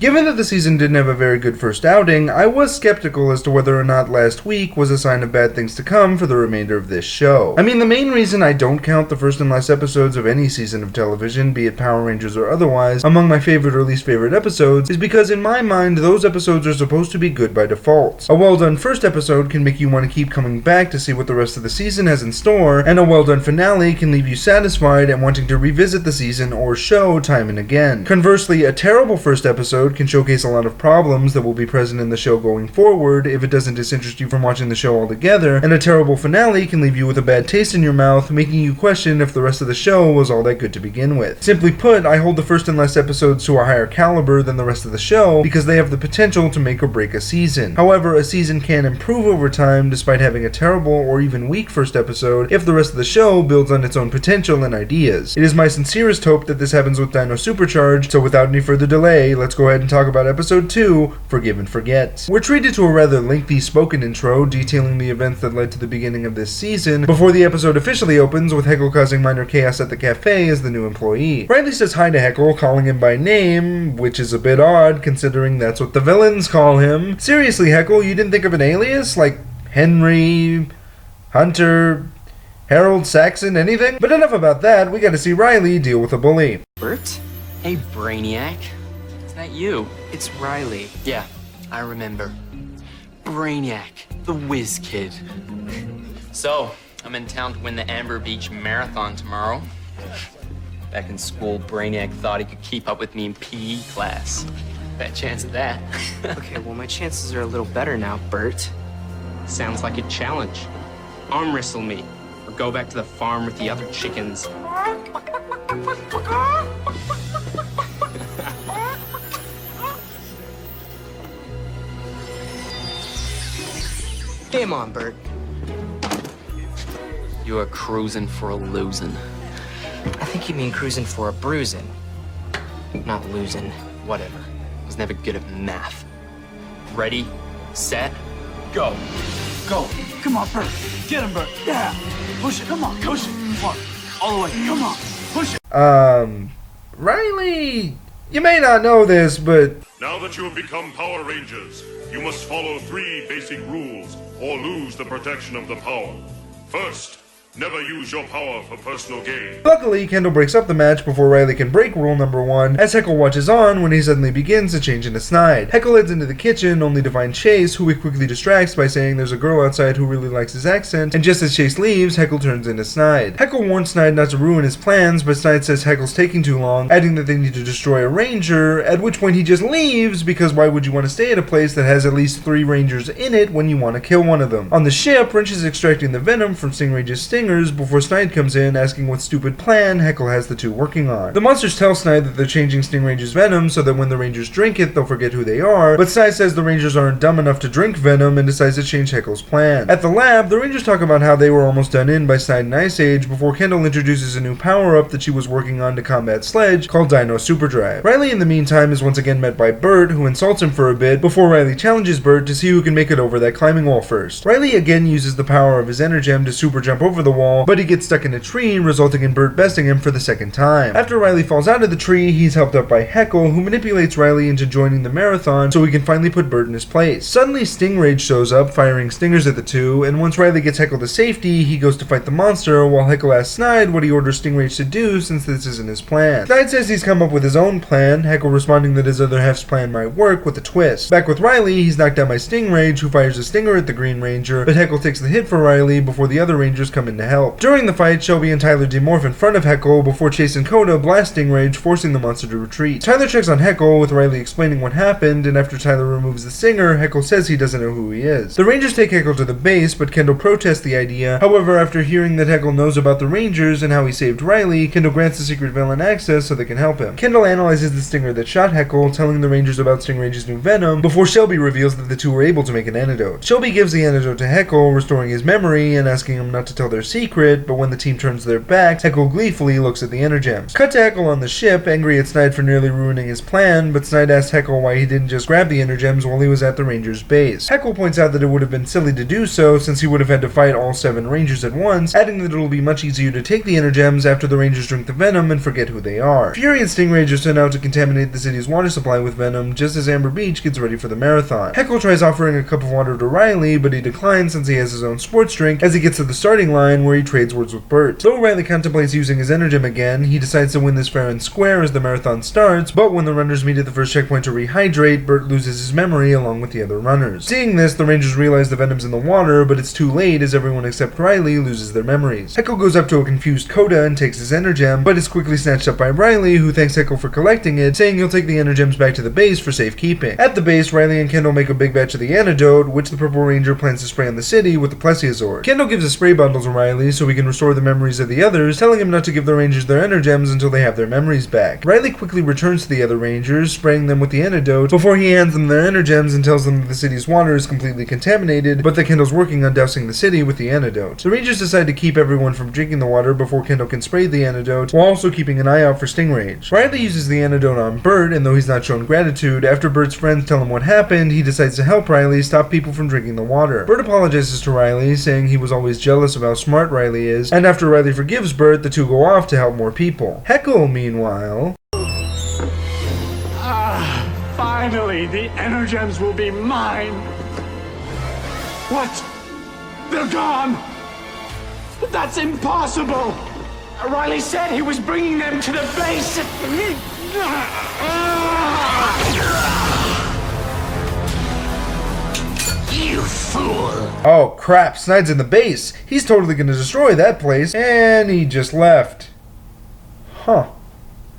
Given that the season didn't have a very good first outing, I was skeptical as to whether or not last week was a sign of bad things to come for the remainder of this show. I mean, the main reason I don't count the first and last episodes of any season of television, be it Power Rangers or otherwise, among my favorite or least favorite episodes, is because in my mind, those episodes are supposed to be good by default. A well-done first episode can make you want to keep coming back to see what the rest of the season has in store, and a well-done finale can leave you satisfied and wanting to revisit the season or show time and again. Conversely, a terrible first episode can showcase a lot of problems that will be present in the show going forward if it doesn't disinterest you from watching the show altogether, and a terrible finale can leave you with a bad taste in your mouth, making you question if the rest of the show was all that good to begin with. Simply put, I hold the first and last episodes to a higher caliber than the rest of the show because they have the potential to make or break a season. However, a season can improve over time despite having a terrible or even weak first episode if the rest of the show builds on its own potential and ideas. It is my sincerest hope that this happens with Dino Supercharge, so without any further delay, let's go ahead and talk about episode 2, Forgive and Forget. We're treated to a rather lengthy spoken intro detailing the events that led to the beginning of this season before the episode officially opens with Heckle causing minor chaos at the cafe as the new employee. Riley says hi to Heckle, calling him by name, which is a bit odd considering that's what the villains call him. Seriously, Heckle, you didn't think of an alias? Like Henry, Hunter, Harold, Saxon, anything? But enough about that, we gotta see Riley deal with a bully. Bert? Hey, Brainiac. Is that you? It's Riley. Yeah, I remember. Brainiac, the whiz kid. So, I'm in town to win the Amber Beach Marathon tomorrow. Back in school, Brainiac thought he could keep up with me in PE class. Bad chance of that. Okay, well, my chances are a little better now, Bert. Sounds like a challenge. Arm wrestle me, or go back to the farm with the other chickens. Game on, Bert. You are cruising for a losing. I think you mean cruising for a bruising. Not losing. Whatever. I was never good at math. Ready, set, go. Go. Come on, Bert. Get him, Bert. Yeah. Push it. Come on. Push it. Come on. All the way. Come on. Push it. Riley, you may not know this, but Now that you have become Power Rangers, you must follow 3 basic rules or lose the protection of the power. First, never use your power for personal gain. luckily, Kendall breaks up the match before Riley can break rule number 1, as Heckle watches on when he suddenly begins to change into Snide. Heckle heads into the kitchen, only to find Chase, who he quickly distracts by saying there's a girl outside who really likes his accent, and just as Chase leaves, Heckle turns into Snide. Heckle warns Snide not to ruin his plans, but Snide says Heckle's taking too long, adding that they need to destroy a ranger, at which point he just leaves, because why would you want to stay at a place that has at least 3 rangers in it when you want to kill one of them? On the ship, Wrench is extracting the venom from Stingray's stingers before Snide comes in asking what stupid plan Heckle has the two working on. The monsters tell Snide that they're changing Stingray's venom so that when the rangers drink it, they'll forget who they are, but Snide says the rangers aren't dumb enough to drink venom and decides to change Heckle's plan. At the lab, the rangers talk about how they were almost done in by Snide and Ice Age before Kendall introduces a new power-up that she was working on to combat Sledge called Dino Superdrive. Riley in the meantime is once again met by Bert, who insults him for a bit before Riley challenges Bert to see who can make it over that climbing wall first. Riley again uses the power of his Energem to super jump over the wall, but he gets stuck in a tree, resulting in Bert besting him for the second time. After Riley falls out of the tree, he's helped up by Heckle, who manipulates Riley into joining the marathon so he can finally put Bert in his place. Suddenly, Stingrage shows up, firing stingers at the two, and once Riley gets Heckle to safety, he goes to fight the monster, while Heckle asks Snide what he orders Stingrage to do since this isn't his plan. Snide says he's come up with his own plan, Heckle responding that his other half's plan might work, with a twist. Back with Riley, he's knocked down by Stingrage, who fires a stinger at the Green Ranger, but Heckle takes the hit for Riley before the other Rangers come in to help. During the fight, Shelby and Tyler demorph in front of Heckle before Chase and Coda blast Stingrage, forcing the monster to retreat. Tyler checks on Heckle, with Riley explaining what happened, and after Tyler removes the stinger, Heckle says he doesn't know who he is. The Rangers take Heckle to the base, but Kendall protests the idea. However, after hearing that Heckle knows about the Rangers and how he saved Riley, Kendall grants the secret villain access so they can help him. Kendall analyzes the stinger that shot Heckle, telling the Rangers about Stingrage's new venom, before Shelby reveals that the two were able to make an antidote. Shelby gives the antidote to Heckle, restoring his memory and asking him not to tell their secret, but when the team turns their backs, Heckle gleefully looks at the Energems. Cut to Heckle on the ship, angry at Snide for nearly ruining his plan, but Snide asks Heckle why he didn't just grab the Energems while he was at the Rangers' base. Heckle points out that it would have been silly to do so, since he would have had to fight all 7 Rangers at once, adding that it'll be much easier to take the Energems after the Rangers drink the venom and forget who they are. Fury and Stingray are sent out to contaminate the city's water supply with venom, just as Amber Beach gets ready for the marathon. Heckle tries offering a cup of water to Riley, but he declines since he has his own sports drink as he gets to the starting line where he trades words with Bert. Though Riley contemplates using his Energem again, he decides to win this fair and square as the marathon starts, but when the runners meet at the first checkpoint to rehydrate, Bert loses his memory along with the other runners. Seeing this, the Rangers realize the venom's in the water, but it's too late as everyone except Riley loses their memories. Heckle goes up to a confused Coda and takes his Energem, but is quickly snatched up by Riley, who thanks Heckle for collecting it, saying he'll take the Energems back to the base for safekeeping. At the base, Riley and Kendall make a big batch of the antidote, which the Purple Ranger plans to spray on the city with the Plesiozord. Kendall gives a spray bundle to Riley so he can restore the memories of the others, telling him not to give the Rangers their Energems until they have their memories back. Riley quickly returns to the other Rangers, spraying them with the antidote, before he hands them their Energems and tells them that the city's water is completely contaminated, but that Kendall's working on dousing the city with the antidote. The Rangers decide to keep everyone from drinking the water before Kendall can spray the antidote, while also keeping an eye out for Stingrage. Riley uses the antidote on Bert, and though he's not shown gratitude, after Bert's friends tell him what happened, he decides to help Riley stop people from drinking the water. Bert apologizes to Riley, saying he was always jealous of how smart Riley is, and after Riley forgives Bert, the two go off to help more people. Heckle, meanwhile... Finally, the Energems will be mine. What? They're gone? That's impossible. Riley said he was bringing them to the base. You fool. Oh crap, Snide's in the base. He's totally gonna destroy that place, and he just left. Huh.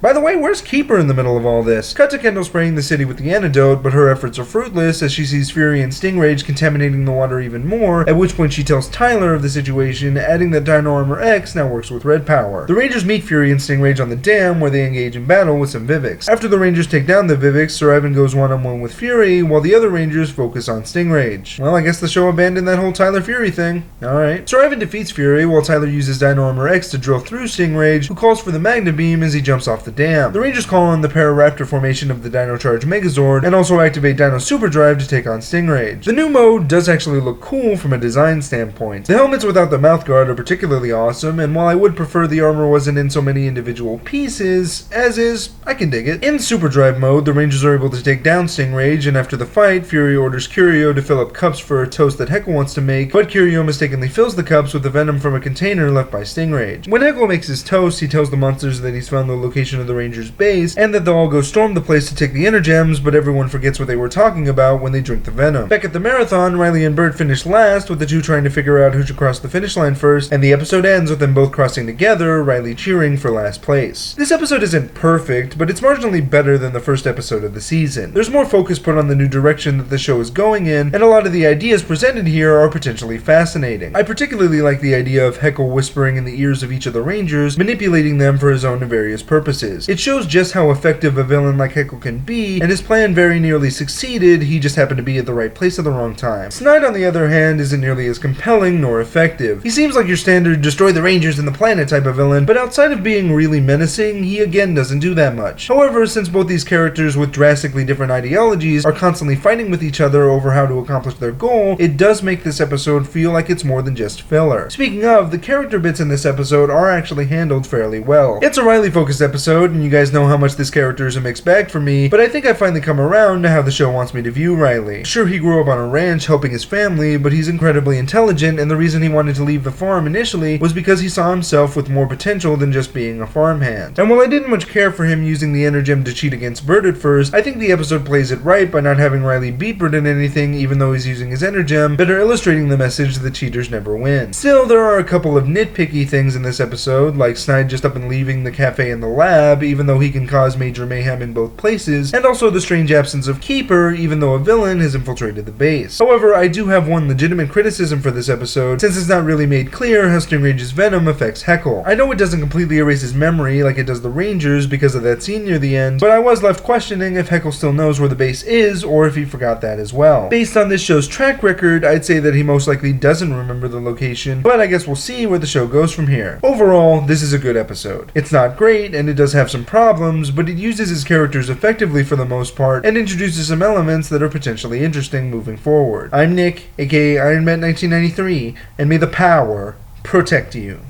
By the way, where's Keeper in the middle of all this? Cut to Kendall spraying the city with the antidote, but her efforts are fruitless as she sees Fury and Stingrage contaminating the water even more, at which point she tells Tyler of the situation, adding that Dino Armor X now works with Red Power. The Rangers meet Fury and Stingrage on the dam, where they engage in battle with some Viveks. After the Rangers take down the Viveks, Sir Ivan goes one-on-one with Fury, while the other Rangers focus on Stingrage. Well, I guess the show abandoned that whole Tyler Fury thing. Alright. Sir Ivan defeats Fury, while Tyler uses Dino Armor X to drill through Stingrage, who calls for the Magna Beam as he jumps off the dam. The Rangers call on the Pararaptor formation of the Dino Charge Megazord, and also activate Dino Superdrive to take on Stingrage. The new mode does actually look cool from a design standpoint. The helmets without the mouthguard are particularly awesome, and while I would prefer the armor wasn't in so many individual pieces, as is, I can dig it. In Superdrive mode, the Rangers are able to take down Stingrage, and after the fight, Fury orders Curio to fill up cups for a toast that Heckle wants to make, but Curio mistakenly fills the cups with the venom from a container left by Stingrage. When Heckle makes his toast, he tells the monsters that he's found the location of the Rangers' base, and that they'll all go storm the place to take the Energems, but everyone forgets what they were talking about when they drink the venom. Back at the marathon, Riley and Bert finish last, with the two trying to figure out who should cross the finish line first, and the episode ends with them both crossing together, Riley cheering for last place. This episode isn't perfect, but it's marginally better than the first episode of the season. There's more focus put on the new direction that the show is going in, and a lot of the ideas presented here are potentially fascinating. I particularly like the idea of Heckle whispering in the ears of each of the Rangers, manipulating them for his own nefarious purposes. It shows just how effective a villain like Heckle can be, and his plan very nearly succeeded, he just happened to be at the right place at the wrong time. Snide, on the other hand, isn't nearly as compelling nor effective. He seems like your standard destroy the Rangers and the planet type of villain, but outside of being really menacing, he again doesn't do that much. However, since both these characters with drastically different ideologies are constantly fighting with each other over how to accomplish their goal, it does make this episode feel like it's more than just filler. Speaking of, the character bits in this episode are actually handled fairly well. It's a Riley-focused episode, and you guys know how much this character is a mixed bag for me, but I think I finally come around to how the show wants me to view Riley. Sure, he grew up on a ranch helping his family, but he's incredibly intelligent, and the reason he wanted to leave the farm initially was because he saw himself with more potential than just being a farmhand. And while I didn't much care for him using the Energem to cheat against Bert at first, I think the episode plays it right by not having Riley beat Bert in anything even though he's using his Energem, better illustrating the message that cheaters never win. Still, there are a couple of nitpicky things in this episode, like Snide just up and leaving the cafe and the lab, lab, even though he can cause major mayhem in both places, and also the strange absence of Keeper, even though a villain has infiltrated the base. However, I do have one legitimate criticism for this episode, since it's not really made clear how Stingrage's venom affects Heckle. I know it doesn't completely erase his memory like it does the Rangers because of that scene near the end, but I was left questioning if Heckle still knows where the base is, or if he forgot that as well. Based on this show's track record, I'd say that he most likely doesn't remember the location, but I guess we'll see where the show goes from here. Overall, this is a good episode. It's not great, and it does have some problems, but it uses his characters effectively for the most part, and introduces some elements that are potentially interesting moving forward. I'm Nick, aka Iron Man 1993, and may the power protect you.